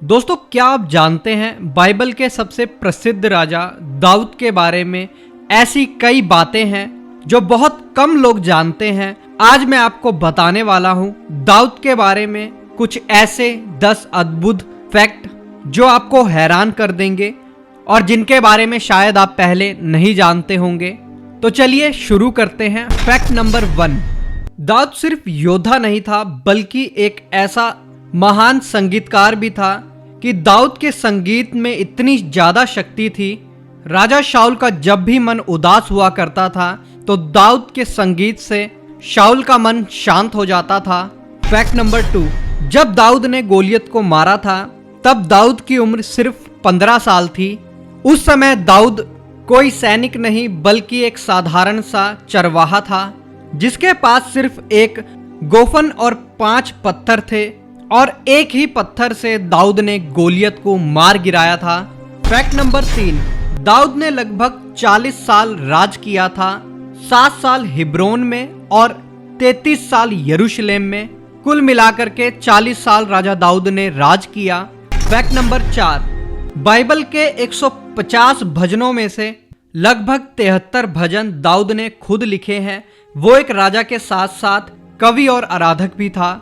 दोस्तों, क्या आप जानते हैं बाइबल के सबसे प्रसिद्ध राजा दाऊद के बारे में ऐसी कई बातें हैं जो बहुत कम लोग जानते हैं। आज मैं आपको बताने वाला हूं दाऊद के बारे में कुछ ऐसे 10 अद्भुत फैक्ट जो आपको हैरान कर देंगे और जिनके बारे में शायद आप पहले नहीं जानते होंगे। तो चलिए शुरू करते हैं। फैक्ट नंबर 1, दाऊद सिर्फ योद्धा नहीं था बल्कि एक ऐसा महान संगीतकार भी था कि दाऊद के संगीत में इतनी ज्यादा शक्ति थी। राजा शाऊल का जब भी मन उदास हुआ करता था तो दाऊद के संगीत से शाऊल का मन शांत हो जाता था। फैक्ट नंबर 2, जब दाऊद ने गोलियत को मारा था तब दाऊद की उम्र सिर्फ 15 साल थी। उस समय दाऊद कोई सैनिक नहीं बल्कि एक साधारण सा चरवाहा था जिसके पास सिर्फ एक गोफन और 5 पत्थर थे और एक ही पत्थर से दाऊद ने गोलियत को मार गिराया था। फैक्ट नंबर 3, दाऊद ने लगभग 40 साल राज किया था, 7 साल हिब्रोन में और 33 साल यरूशलेम में। कुल मिलाकर के 40 साल राजा दाऊद ने राज किया। फैक्ट नंबर 4, बाइबल के 150 भजनों में से लगभग 73 भजन दाऊद ने खुद लिखे हैं। वो एक राजा के साथ साथ कवि और आराधक भी था।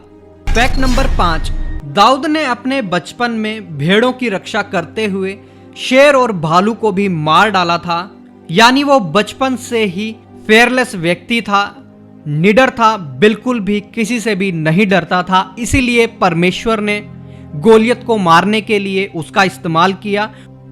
फैक्ट नंबर 5, दाऊद ने अपने बचपन में भेड़ों की रक्षा करते हुए शेर और भालू को भी मार डाला था। यानी वो बचपन से ही फेयरलेस व्यक्ति था, निडर था, बिल्कुल भी किसी से भी नहीं डरता था। इसीलिए परमेश्वर ने गोलियत को मारने के लिए उसका इस्तेमाल किया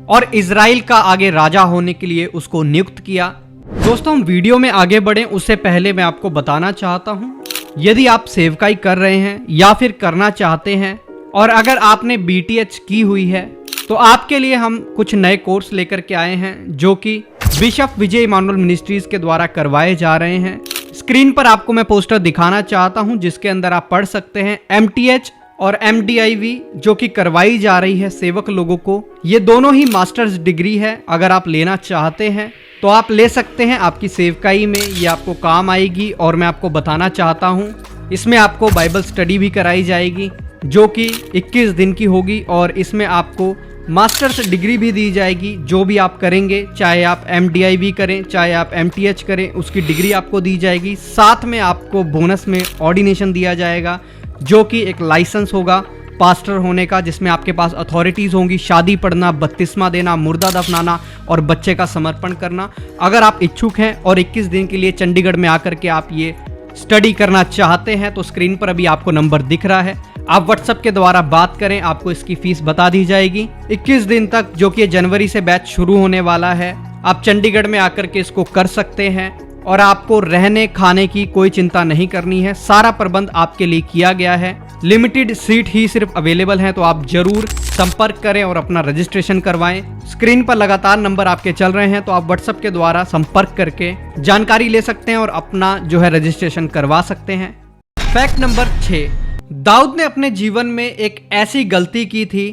और इजराइल का आगे राजा होने के लिए उसको नियुक्त किया। दोस्तों, हम वीडियो में आगे बढ़ें उससे पहले मैं आपको बताना चाहता हूं, यदि आप सेवकाई कर रहे हैं या फिर करना चाहते हैं और अगर आपने BTH की हुई है तो आपके लिए हम कुछ नए कोर्स लेकर के आए हैं जो कि बिशप विजय इमानुएल मिनिस्ट्रीज के द्वारा करवाए जा रहे हैं। स्क्रीन पर आपको मैं पोस्टर दिखाना चाहता हूं जिसके अंदर आप पढ़ सकते हैं MTH और MDIV जो कि करवाई जा रही है सेवक लोगों को। ये दोनों ही मास्टर्स डिग्री है। अगर आप लेना चाहते हैं तो आप ले सकते हैं। आपकी सेवकाई में ये आपको काम आएगी और मैं आपको बताना चाहता हूँ इसमें आपको बाइबल स्टडी भी कराई जाएगी जो कि 21 दिन की होगी और इसमें आपको मास्टर्स डिग्री भी दी जाएगी। जो भी आप करेंगे, चाहे आप MDIV करें चाहे आप MTH करें, उसकी डिग्री आपको दी जाएगी। साथ में आपको बोनस में ऑर्डिनेशन दिया जाएगा जो कि एक लाइसेंस होगा पास्टर होने का, जिसमें आपके पास अथॉरिटीज़ होंगी, शादी पढ़ना, बपतिस्मा देना, मुर्दा दफनाना और बच्चे का समर्पण करना। अगर आप इच्छुक हैं और 21 दिन के लिए चंडीगढ़ में आकर के आप ये स्टडी करना चाहते हैं तो स्क्रीन पर अभी आपको नंबर दिख रहा है, आप व्हाट्सएप के द्वारा बात करें, आपको इसकी फीस बता दी जाएगी। 21 दिन तक जो कि जनवरी से बैच शुरू होने वाला है, आप चंडीगढ़ में आकर के इसको कर सकते हैं और आपको रहने खाने की कोई चिंता नहीं करनी है। सारा प्रबंध आपके लिए किया गया है। लिमिटेड सीट ही सिर्फ अवेलेबल हैं तो आप जरूर संपर्क करें और अपना रजिस्ट्रेशन करवाएं। स्क्रीन पर लगातार नंबर आपके चल रहे हैं तो आप व्हाट्सएप के द्वारा संपर्क करके जानकारी ले सकते हैं और अपना जो है रजिस्ट्रेशन करवा सकते हैं। फैक्ट नंबर 6, दाऊद ने अपने जीवन में एक ऐसी गलती की थी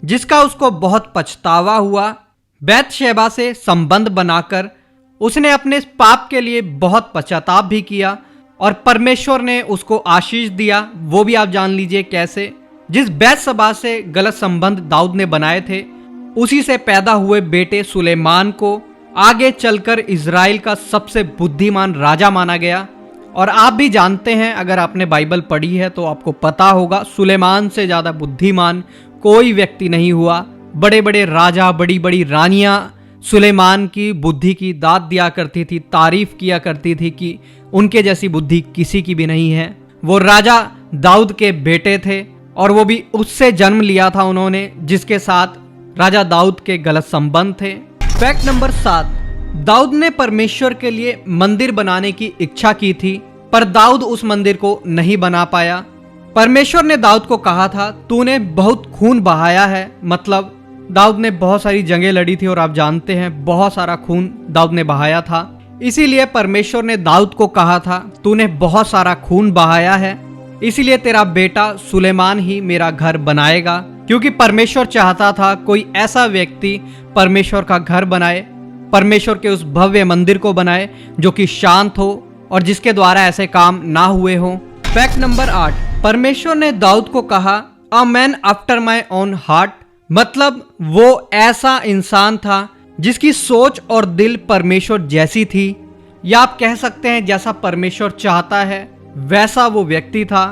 जिसका उसको बहुत पछतावा हुआ। बैतशेबा से संबंध बनाकर उसने अपने पाप के लिए बहुत पश्चाताप भी किया और परमेश्वर ने उसको आशीष दिया। वो भी आप जान लीजिए कैसे। जिस बैतशेबा से गलत संबंध दाऊद ने बनाए थे उसी से पैदा हुए बेटे सुलेमान को आगे चलकर इजराइल का सबसे बुद्धिमान राजा माना गया। और आप भी जानते हैं, अगर आपने बाइबल पढ़ी है तो आपको पता होगा सुलेमान से ज़्यादा बुद्धिमान कोई व्यक्ति नहीं हुआ। बड़े बड़े राजा, बड़ी बड़ी रानियां सुलेमान की बुद्धि की दाद दिया करती थी, तारीफ किया करती थी कि उनके जैसी बुद्धि किसी की भी नहीं है। वो राजा दाऊद के बेटे थे और वो भी उससे जन्म लिया था उन्होंने जिसके साथ राजा दाऊद के गलत संबंध थे। फैक्ट नंबर 7, दाऊद ने परमेश्वर के लिए मंदिर बनाने की इच्छा की थी पर दाऊद उस मंदिर को नहीं बना पाया। परमेश्वर ने दाऊद को कहा था तूने बहुत खून बहाया है, मतलब दाऊद ने बहुत सारी जंगें लड़ी थी और आप जानते हैं बहुत सारा खून दाऊद ने बहाया था। इसीलिए परमेश्वर ने दाऊद को कहा था तूने बहुत सारा खून बहाया है, इसीलिए तेरा बेटा सुलेमान ही मेरा घर बनाएगा। क्योंकि परमेश्वर चाहता था कोई ऐसा व्यक्ति परमेश्वर का घर बनाए, परमेश्वर के उस भव्य मंदिर को बनाए जो कि शांत हो और जिसके द्वारा ऐसे काम ना हुए हों। फैक्ट नंबर 8, परमेश्वर ने दाऊद को कहा a man after my own heart, मतलब वो ऐसा इंसान था जिसकी सोच और दिल परमेश्वर जैसी थी, या आप कह सकते हैं जैसा परमेश्वर चाहता है वैसा वो व्यक्ति था।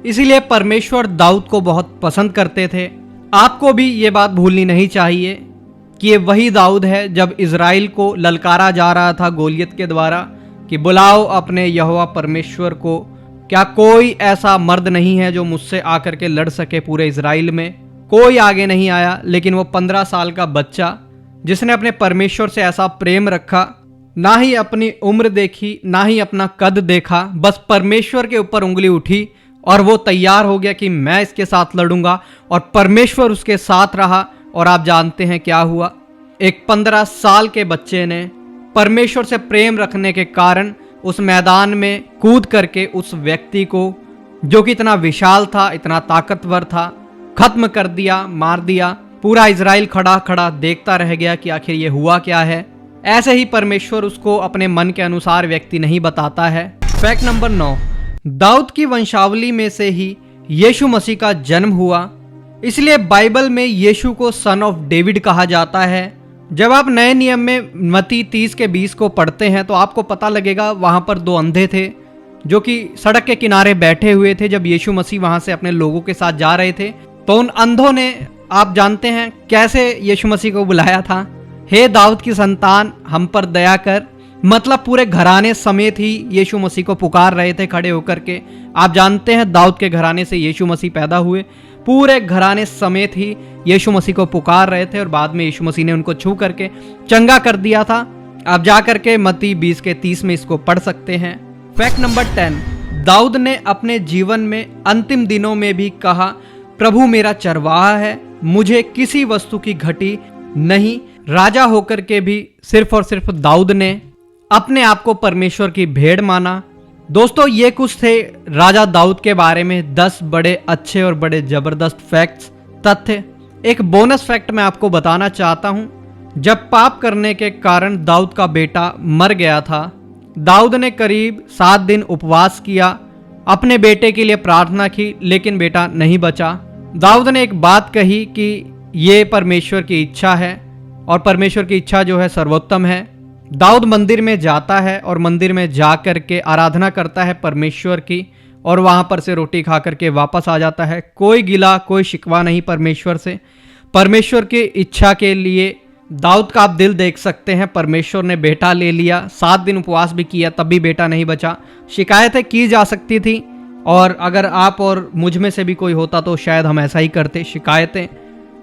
इसीलिए परमेश्वर दाऊद को बहुत पसंद करते थे। आपको भी ये बात भूलनी नहीं चाहिए कि ये वही दाऊद है जब इज़राइल को ललकारा जा रहा था गोलियत के द्वारा कि बुलाओ अपने यहोवा परमेश्वर को, क्या कोई ऐसा मर्द नहीं है जो मुझसे आकर के लड़ सके। पूरे इज़राइल में कोई आगे नहीं आया, लेकिन वो 15 साल का बच्चा जिसने अपने परमेश्वर से ऐसा प्रेम रखा, ना ही अपनी उम्र देखी ना ही अपना कद देखा, बस परमेश्वर के ऊपर उंगली उठी और वो तैयार हो गया कि मैं इसके साथ लड़ूंगा, और परमेश्वर उसके साथ रहा। और आप जानते हैं क्या हुआ, एक 15 साल के बच्चे ने परमेश्वर से प्रेम रखने के कारण उस मैदान में कूद करके उस व्यक्ति को, जो कि इतना विशाल था, इतना ताकतवर था, खत्म कर दिया, मार दिया। पूरा इज़राइल खड़ा खड़ा देखता रह गया कि आखिर ये हुआ क्या है। ऐसे ही परमेश्वर उसको अपने मन के अनुसार व्यक्ति नहीं बताता है। फैक्ट नंबर 9, दाऊद की वंशावली में से ही यीशु मसीह का जन्म हुआ, इसलिए बाइबल में यीशु को सन ऑफ डेविड कहा जाता है। जब आप नए नियम में मत्ती 30 के 20 को पढ़ते हैं तो आपको पता लगेगा वहां पर 2 अंधे थे जो कि सड़क के किनारे बैठे हुए थे जब यीशु मसीह वहां से अपने लोगों के साथ जा रहे थे। तो उन अंधों ने, आप जानते हैं कैसे यीशु मसीह को बुलाया था, हे दाऊद की संतान हम पर दया कर। मतलब पूरे घराने समेत ही यीशु मसीह को पुकार रहे थे खड़े होकर के। आप जानते हैं दाऊद के घराने से यीशु मसीह पैदा हुए, पूरे घराने समेत ही यीशु मसीह को पुकार रहे थे और बाद में यीशु मसीह ने उनको छू करके चंगा कर दिया था। आप जा करके मत्ती 20 के 30 में इसको पढ़ सकते हैं। फैक्ट नंबर 10, दाऊद ने अपने जीवन में अंतिम दिनों में भी कहा, प्रभु मेरा चरवाहा है, मुझे किसी वस्तु की घटी नहीं। राजा होकर के भी सिर्फ और सिर्फ दाऊद ने अपने आप को परमेश्वर की भेड़ माना। दोस्तों, ये कुछ थे राजा दाऊद के बारे में 10 बड़े अच्छे और बड़े जबरदस्त फैक्ट्स, तथ्य। एक बोनस फैक्ट मैं आपको बताना चाहता हूं। जब पाप करने के कारण दाऊद का बेटा मर गया था, दाऊद ने करीब 7 दिन उपवास किया, अपने बेटे के लिए प्रार्थना की, लेकिन बेटा नहीं बचा। दाऊद ने एक बात कही कि ये परमेश्वर की इच्छा है और परमेश्वर की इच्छा जो है सर्वोत्तम है। दाऊद मंदिर में जाता है और मंदिर में जा कर के आराधना करता है परमेश्वर की, और वहाँ पर से रोटी खा करके वापस आ जाता है। कोई गिला कोई शिकवा नहीं परमेश्वर से। परमेश्वर की इच्छा के लिए दाऊद का आप दिल देख सकते हैं। परमेश्वर ने बेटा ले लिया, 7 दिन उपवास भी किया, तब भी बेटा नहीं बचा। शिकायतें की जा सकती थी, और अगर आप और मुझ में से भी कोई होता तो शायद हम ऐसा ही करते, शिकायतें,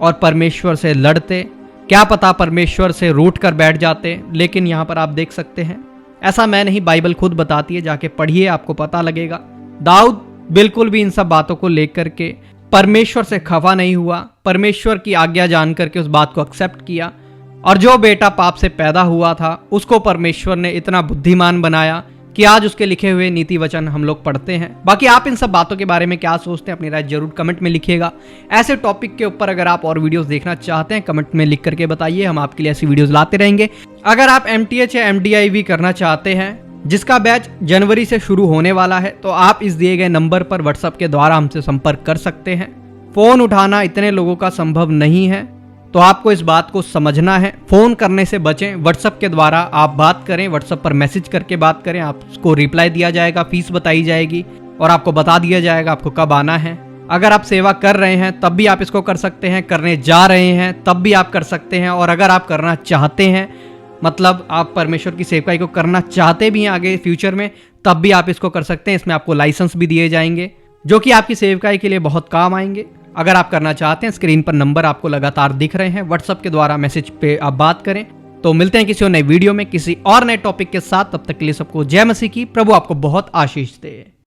और परमेश्वर से लड़ते। क्या पता परमेश्वर से रूठ कर बैठ जाते। लेकिन यहाँ पर आप देख सकते हैं ऐसा मैं नहीं, बाइबल खुद बताती है, जाके पढ़िए आपको पता लगेगा। दाऊद बिल्कुल भी इन सब बातों को लेकर के परमेश्वर से खफा नहीं हुआ, परमेश्वर की आज्ञा जान करके उस बात को एक्सेप्ट किया, और जो बेटा पाप से पैदा हुआ था उसको परमेश्वर ने इतना बुद्धिमान बनाया कि आज उसके लिखे हुए नीति वचन हम लोग पढ़ते हैं। बाकी आप इन सब बातों के बारे में क्या सोचते हैं, अपनी राय जरूर कमेंट में लिखिएगा। ऐसे टॉपिक के ऊपर अगर आप और वीडियोस देखना चाहते हैं कमेंट में लिख करके बताइए, हम आपके लिए ऐसी वीडियोस लाते रहेंगे। अगर आप MTH या MDIV करना चाहते हैं, जिसका बैच जनवरी से शुरू होने वाला है, तो आप इस दिए गए नंबर पर व्हाट्सएप के द्वारा हमसे संपर्क कर सकते हैं। फोन उठाना इतने लोगों का संभव नहीं है, तो आपको इस बात को समझना है। फोन करने से बचें, व्हाट्सएप के द्वारा आप बात करें, व्हाट्सएप पर मैसेज करके बात करें, आपको रिप्लाई दिया जाएगा, फीस बताई जाएगी और आपको बता दिया जाएगा आपको कब आना है। अगर आप सेवा कर रहे हैं तब भी आप इसको कर सकते हैं, करने जा रहे हैं तब भी आप कर सकते हैं, और अगर आप करना चाहते हैं, मतलब आप परमेश्वर की सेवकाई को करना चाहते भी हैं आगे फ्यूचर में, तब भी आप इसको कर सकते हैं। इसमें आपको लाइसेंस भी दिए जाएंगे जो कि आपकी सेवकाई के लिए बहुत काम आएंगे। अगर आप करना चाहते हैं, स्क्रीन पर नंबर आपको लगातार दिख रहे हैं, व्हाट्सएप के द्वारा मैसेज पे आप बात करें। तो मिलते हैं किसी और नए वीडियो में किसी और नए टॉपिक के साथ। तब तक के लिए सबको जय मसीह की। प्रभु आपको बहुत आशीष दे।